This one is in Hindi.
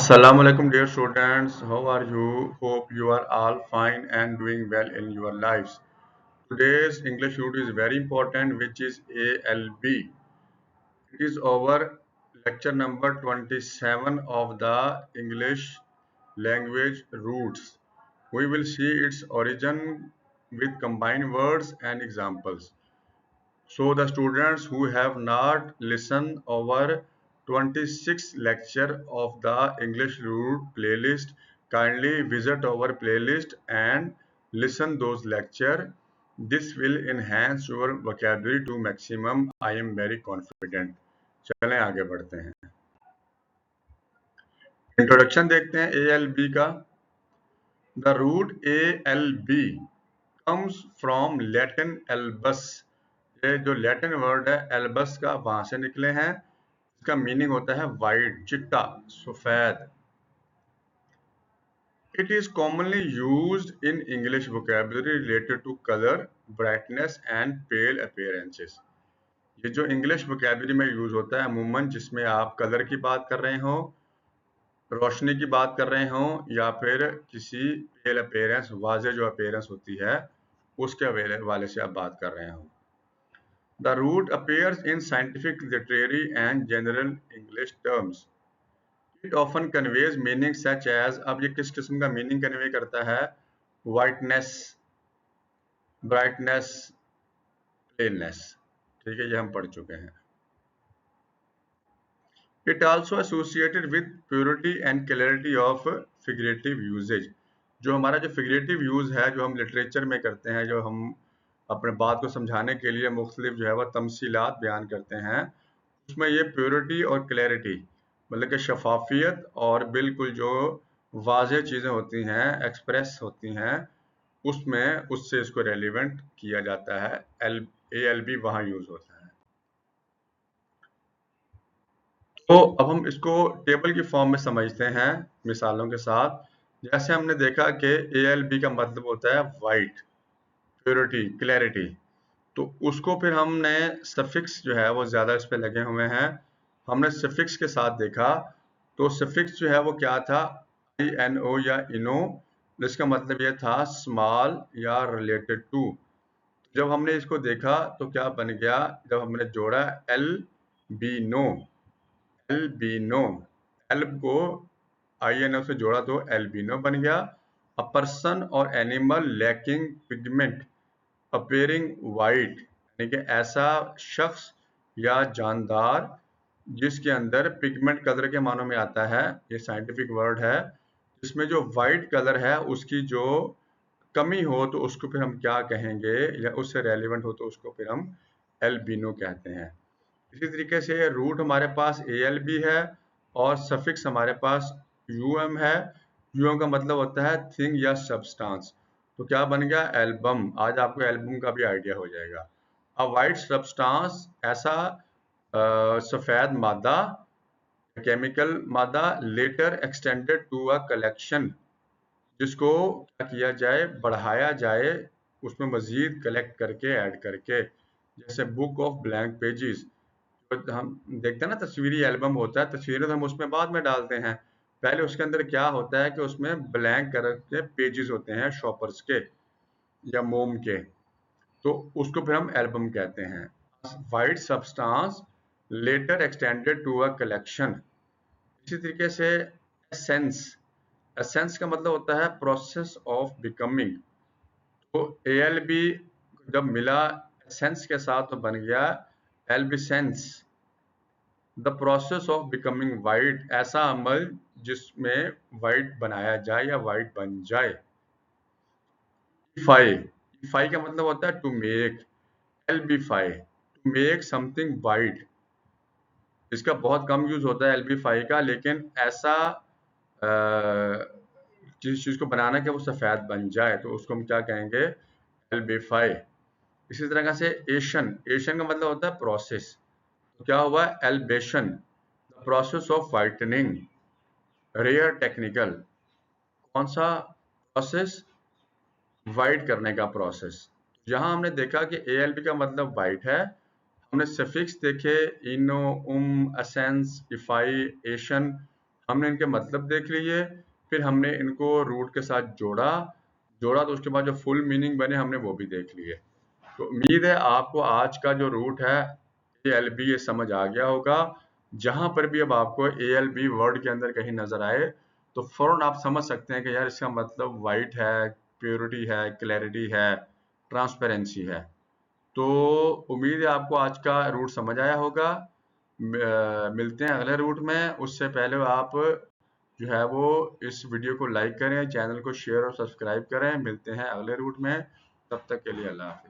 Assalamu alaikum dear students, how are you? Hope you are all fine and doing well in your lives. Today's English unit is very important, which is ALB. It is our lecture number 27 of the English language roots. We will see its origin with combined words and examples. So the students who have not listened our 26th lecture of the English Root playlist, kindly visit our playlist and listen those lecture. This will enhance your vocabulary to maximum. I am very confident. चलें आगे बढ़ते हैं. इंट्रोडक्शन देखते हैं ALB का. The root ALB comes from Latin albus. ये जो लैटिन वर्ड है एल्बस का वहां से निकले हैं. इसका मीनिंग होता है वाइट, चिट्टा, सफेद. It is commonly used in English vocabulary related to colour, brightness and pale appearances. ये जो इंग्लिश वोकैबुलरी में यूज होता है अमूमन जिसमें आप कलर की बात कर रहे हो, रोशनी की बात कर रहे हो, या फिर किसी पेल अपीयरेंस, वाजे जो अपीयरेंस होती है उसके वाले से आप बात कर रहे हो. The root appears in scientific, literary, and general English terms. It often conveys meanings such as, अब ये किस किस्म का मीनिंग कन्वे करता है? Whiteness, brightness, plainness. ठीक है, ये हम पढ़ चुके हैं. It also associated with purity and clarity of figurative usage. जो हमारा जो figurative use है, जो हम लिटरेचर में करते हैं, जो हम अपने बात को समझाने के लिए मुख्तलिफ जो है वह तमसीलात बयान करते हैं, उसमें ये प्योरिटी और क्लैरिटी मतलब कि शफाफियत और बिल्कुल जो वाज़ेह चीज़ें होती हैं, एक्सप्रेस होती हैं, उसमें उससे इसको रेलिवेंट किया जाता है. ALB वहाँ यूज़ होता है. तो अब हम इसको टेबल की फॉर्म में समझते हैं मिसालों के साथ. जैसे हमने देखा कि ALB का मतलब होता है वाइट, प्योरिटी, क्लैरिटी. तो उसको फिर हमने सफिक्स जो है वो ज़्यादा इस पे लगे हुए हैं. हमने सफिक्स के साथ देखा तो सफिक्स जो है वो क्या था? INO या इनो, जिसका मतलब ये था स्मॉल या रिलेटेड टू. जब हमने इसको देखा तो क्या बन गया? जब हमने जोड़ा एल्बिनो, एल्बिनो, एल्ब को INO से जोड़ा तो एल्बिनो बन गया. अ पर्सन और animal lacking pigment appearing white, यानी कि ऐसा शख्स या जानदार जिसके अंदर पिगमेंट कलर के मानों में आता है, ये साइंटिफिक वर्ड है, जिसमें जो वाइट कलर है उसकी जो कमी हो तो उसको फिर हम क्या कहेंगे, या उससे रेलिवेंट हो तो उसको फिर हम एल्बिनो कहते हैं. इसी तरीके से रूट हमारे पास ALB है और सफिक्स हमारे पास UM है. UM का मतलब होता है थिंग या सब्सटेंस. तो क्या बन गया? एल्बम. आज आपको एल्बम का भी आइडिया हो जाएगा. अ वाइट सब्सटेंस, ऐसा सफेद मादा, केमिकल मादा, later extended to a collection, जिसको क्या किया जाए? बढ़ाया जाए, उसमें मजीद कलेक्ट करके, ऐड करके. जैसे बुक ऑफ ब्लैंक पेजेस, हम देखते हैं ना, तस्वीरी एल्बम होता है, तस्वीरें तो हम उसमें बाद में डालते हैं, पहले उसके अंदर क्या होता है कि उसमें ब्लैंक कलर के पेजेस होते हैं शॉपर्स के या मोम के, तो उसको फिर हम एल्बम कहते हैं. White substance later extended to a collection. इसी तरीके से एसेंस, एसेंस का मतलब होता है प्रोसेस ऑफ बिकमिंग. तो ALB जब मिला एसेंस के साथ तो बन गया albescence, the process of becoming white, ऐसा अमल जिसमें वाइट बनाया जाए या वाइट बन जाए. इफाई, इफाई का मतलब होता है to make. Albify, to make something white. इसका बहुत कम यूज होता है एल्बिफाई का, लेकिन ऐसा जिस चीज को बनाना कि वो सफेद बन जाए तो उसको हम क्या कहेंगे? एल्बिफाई. इसी तरह से एशन, एशन का मतलब होता है प्रोसेस. तो क्या हुआ? Albation, the process of whitening. Rare technical, कौन सा प्रोसेस? वाइट करने का प्रोसेस. यहाँ हमने देखा कि ALB का मतलब वाइट है. हमने सफिक्स देखे इनो, एसेंस, इफाई, एशन. हमने इनके मतलब देख लिए, फिर हमने इनको रूट के साथ जोड़ा तो उसके बाद जो फुल मीनिंग बने हमने वो भी देख लिए। तो उम्मीद है आपको आज का जो रूट है ALB ये समझ आ गया होगा। जहां पर भी अब आपको ALB वर्ड के अंदर कहीं नजर आए तो फौरन आप समझ सकते हैं कि यार इसका मतलब वाइट है, प्योरिटी है, क्लैरिटी है, ट्रांसपेरेंसी है। तो उम्मीद है आपको आज का रूट समझ आया होगा। मिलते हैं अगले रूट में। उससे पहले आप जो है वो इस वीडियो को लाइक करें, चैनल को शेयर और सब्सक्राइब करें। मिलते हैं अगले रूट में, तब तक के लिए अल्लाह हाफिज।